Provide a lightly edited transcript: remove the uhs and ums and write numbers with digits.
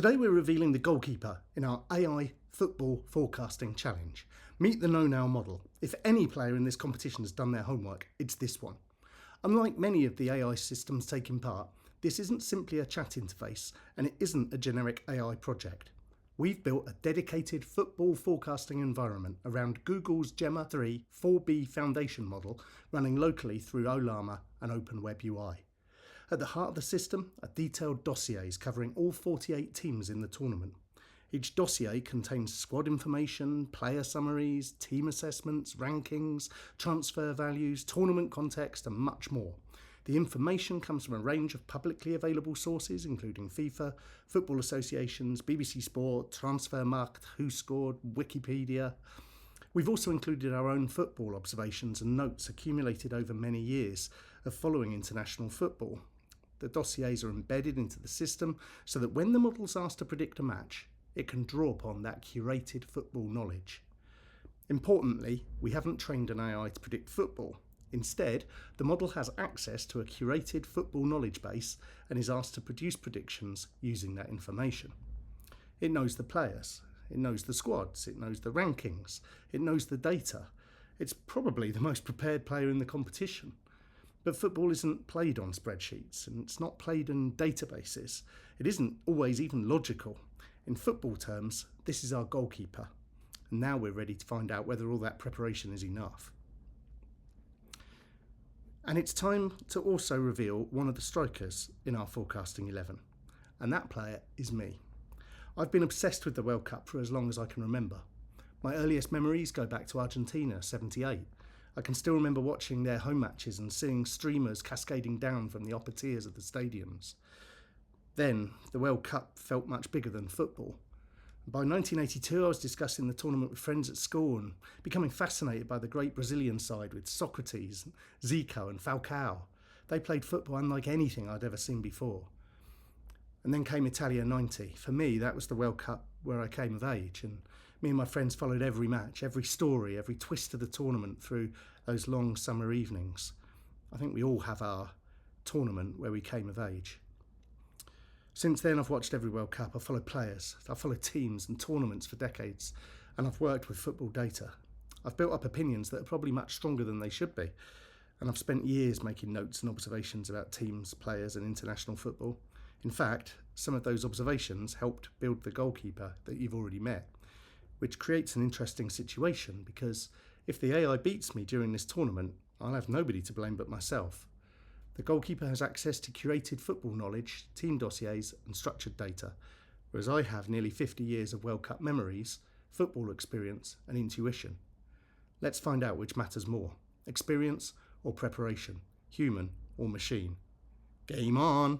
Today we're revealing the goalkeeper in our AI football forecasting challenge. Meet the KnowNow model. If any player in this competition has done their homework, it's this one. Unlike many of the AI systems taking part, this isn't simply a chat interface and it isn't a generic AI project. We've built a dedicated football forecasting environment around Google's Gemma 3 4B foundation model running locally through Ollama and OpenWebUI. At the heart of the system are detailed dossiers covering all 48 teams in the tournament. Each dossier contains squad information, player summaries, team assessments, rankings, transfer values, tournament context and much more. The information comes from a range of publicly available sources including FIFA, football associations, BBC Sport, Transfermarkt, WhoScored, Wikipedia. We've also included our own football observations and notes accumulated over many years of following international football. The dossiers are embedded into the system so that when the model's asked to predict a match, it can draw upon that curated football knowledge. Importantly, we haven't trained an AI to predict football. Instead, the model has access to a curated football knowledge base and is asked to produce predictions using that information. It knows the players, it knows the squads, it knows the rankings, it knows the data. It's probably the most prepared player in the competition. But football isn't played on spreadsheets and it's not played in databases. It isn't always even logical. In football terms, this is our goalkeeper. And now we're ready to find out whether all that preparation is enough. And it's time to also reveal one of the strikers in our forecasting 11. And that player is me. I've been obsessed with the World Cup for as long as I can remember. My earliest memories go back to Argentina, 78. I can still remember watching their home matches and seeing streamers cascading down from the upper tiers of the stadiums. Then, the World Cup felt much bigger than football. By 1982, I was discussing the tournament with friends at school and becoming fascinated by the great Brazilian side with Socrates, Zico and Falcao. They played football unlike anything I'd ever seen before. And then came Italia 90. For me, that was the World Cup where I came of age, and me and my friends followed every match, every story, every twist of the tournament through those long summer evenings. I think we all have our tournament where we came of age. Since then, I've watched every World Cup. I've followed players, I've followed teams and tournaments for decades, and I've worked with football data. I've built up opinions that are probably much stronger than they should be, and I've spent years making notes and observations about teams, players and international football. In fact, some of those observations helped build the goalkeeper that you've already met, which creates an interesting situation because if the AI beats me during this tournament, I'll have nobody to blame but myself. The goalkeeper has access to curated football knowledge, team dossiers and structured data, whereas I have nearly 50 years of World Cup memories, football experience and intuition. Let's find out which matters more, experience or preparation, human or machine. Game on!